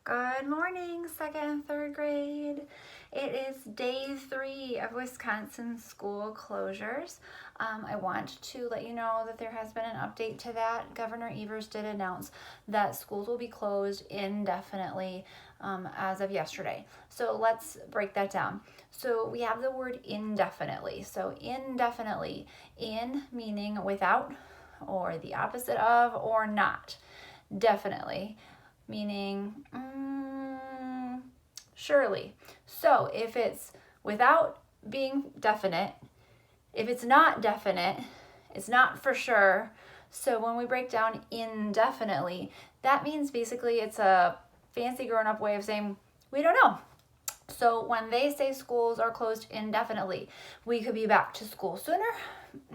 Good morning, second and third grade. It is day 3 of Wisconsin school closures. I want to let you know that there has been an update to that. Governor Evers did announce that schools will be closed indefinitely as of yesterday. So let's break that down. So we have the word indefinitely. So indefinitely, in meaning without, or the opposite of, or not. Definitely meaning surely. So if it's without being definite, if it's not definite, it's not for sure. So when we break down indefinitely, that means basically it's a fancy grown-up way of saying we don't know. So when they say schools are closed indefinitely, we could be back to school sooner.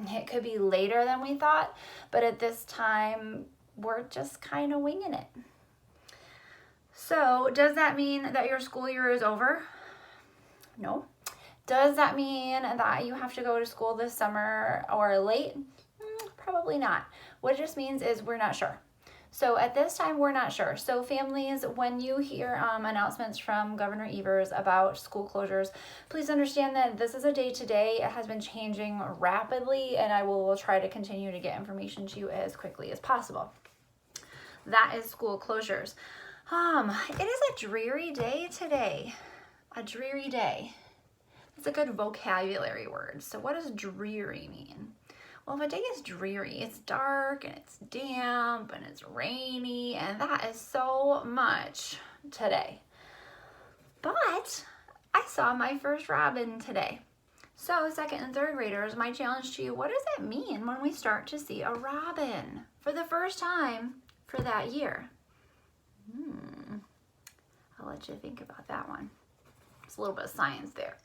It could be later than we thought, but at this time, we're just kind of winging it. So does that mean that your school year is over? No. Does that mean that you have to go to school this summer or late? Probably not. What it just means is we're not sure. So at this time, we're not sure. So families, when you hear announcements from Governor Evers about school closures, please understand that this is a day-to-day. It has been changing rapidly, and I will try to continue to get information to you as quickly as possible. That is school closures. It is a dreary day today. A dreary day. It's a good vocabulary word. So what does dreary mean? Well, if a day is dreary, it's dark and it's damp and it's rainy, and that is so much today. But I saw my first robin today. So second and third graders, my challenge to you, what does it mean when we start to see a robin for the first time for that year? I'll let you think about that one. It's a little bit of science there.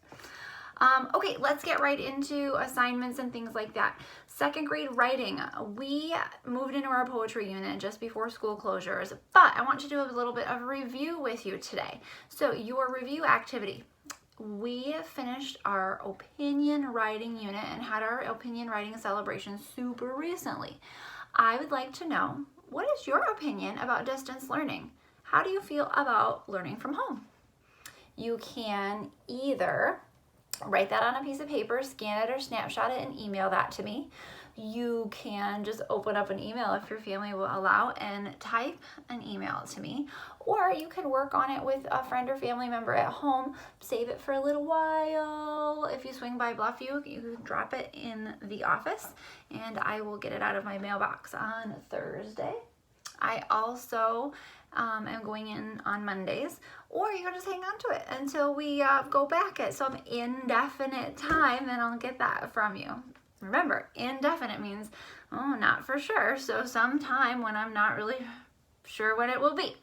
Okay, let's get right into assignments and things like that. Second grade writing. We moved into our poetry unit just before school closures, but I want to do a little bit of review with you today. So your review activity. We finished our opinion writing unit and had our opinion writing celebration super recently. I would like to know, what is your opinion about distance learning? How do you feel about learning from home? You can either write that on a piece of paper, scan it or snapshot it and email that to me. You can just open up an email if your family will allow and type an email to me. Or you can work on it with a friend or family member at home, save it for a little while. If you swing by Bluffview, you can drop it in the office and I will get it out of my mailbox on Thursday. I also am going in on Mondays, or you can just hang on to it until we go back at some indefinite time, and I'll get that from you. Remember, indefinite means, not for sure, so sometime when I'm not really sure when it will be.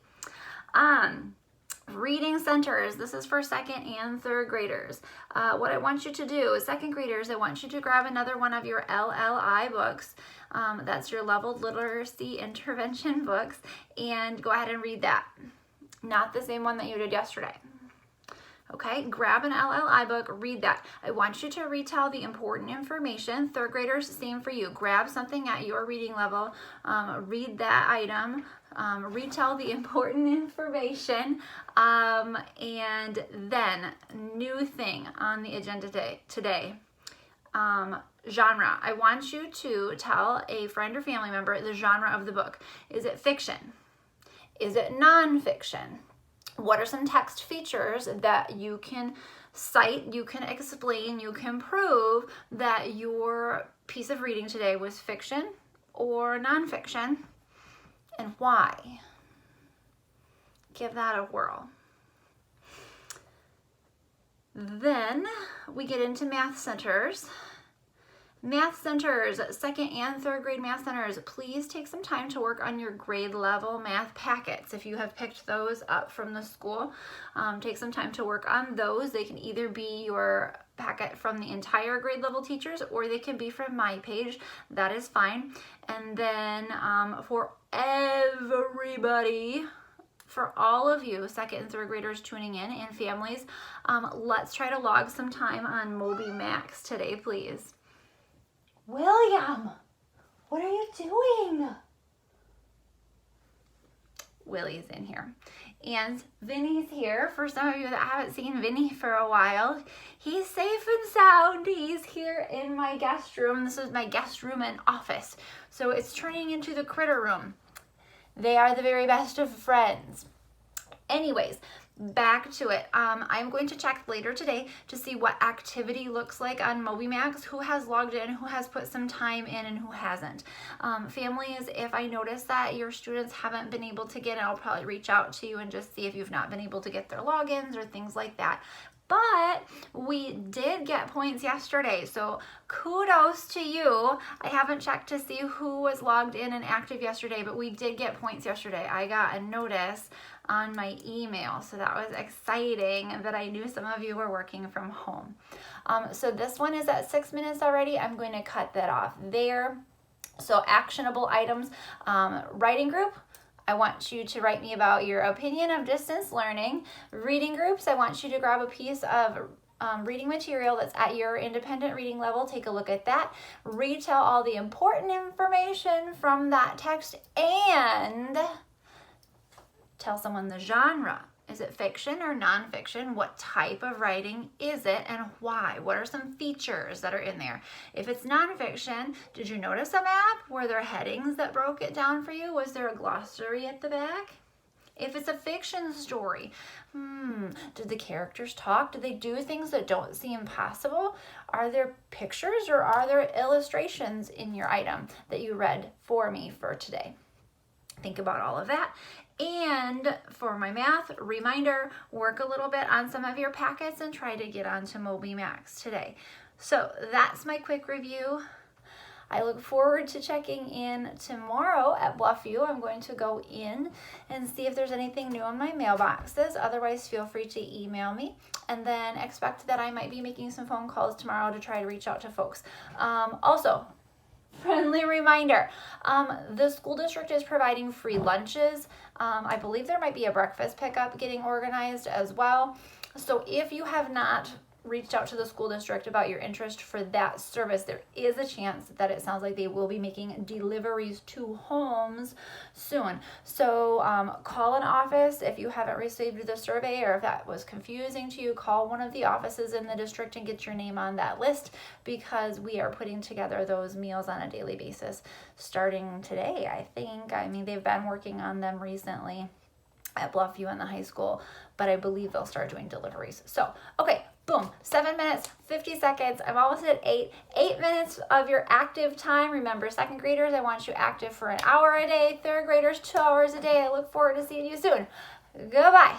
Reading centers. This is for second and third graders. What I want you to do is, second graders, I want you to grab another one of your LLI books. That's your Leveled Literacy Intervention books, and go ahead and read that. Not the same one that you did yesterday. Okay, grab an LLI book, read that. I want you to retell the important information. Third graders, same for you. Grab something at your reading level, read that item, retell the important information, and then new thing on the agenda today. Genre. I want you to tell a friend or family member the genre of the book. Is it fiction? Is it nonfiction? What are some text features that you can cite, you can explain, you can prove that your piece of reading today was fiction or nonfiction, and why? Give that a whirl. Then we get into math centers. Math centers, second and third grade math centers, please take some time to work on your grade level math packets. If you have picked those up from the school, take some time to work on those. They can either be your packet from the entire grade level teachers, or they can be from my page. That is fine. And then for everybody, for all of you second and third graders tuning in and families, let's try to log some time on Moby Max today, please. William, what are you doing? Willie's in here. And Vinny's here. For some of you that haven't seen Vinny for a while, he's safe and sound. He's here in my guest room. This is my guest room and office. So it's turning into the critter room. They are the very best of friends. Anyways, back to it. I'm going to check later today to see what activity looks like on MobyMax, who has logged in, who has put some time in, and who hasn't. Families, if I notice that your students haven't been able to get in, I'll probably reach out to you and just see if you've not been able to get their logins or things like that. But we did get points yesterday, so kudos to you. I haven't checked to see who was logged in and active yesterday, but we did get points yesterday. I got a notice on my email, so that was exciting that I knew some of you were working from home. So this one is at 6 minutes already. I'm going to cut that off there. So actionable items, writing group. I want you to write me about your opinion of distance learning. Reading groups, I want you to grab a piece of reading material that's at your independent reading level. Take a look at that. Retell all the important information from that text and tell someone the genre. Is it fiction or nonfiction? What type of writing is it and why? What are some features that are in there? If it's nonfiction, did you notice a map? Were there headings that broke it down for you? Was there a glossary at the back? If it's a fiction story, did the characters talk? Did they do things that don't seem possible? Are there pictures or are there illustrations in your item that you read for me for today? Think about all of that. And for my math reminder, work a little bit on some of your packets and try to get onto MobyMax today. So that's my quick review. I look forward to checking in tomorrow at Bluffview. I'm going to go in and see if there's anything new in my mailboxes. Otherwise, feel free to email me. And then expect that I might be making some phone calls tomorrow to try to reach out to folks. Also, friendly reminder, the school district is providing free lunches. I believe there might be a breakfast pickup getting organized as well. So if you have not reached out to the school district about your interest for that service, there is a chance that it sounds like they will be making deliveries to homes soon. So call an office if you haven't received the survey, or if that was confusing to you, call one of the offices in the district and get your name on that list, because we are putting together those meals on a daily basis starting today, I think. I mean, they've been working on them recently at Bluffview and the high school, but I believe they'll start doing deliveries. So, okay, boom, 7 minutes, 50 seconds. I'm almost at 8 minutes of your active time. Remember, second graders, I want you active for an hour a day. Third graders, 2 hours a day. I look forward to seeing you soon. Goodbye.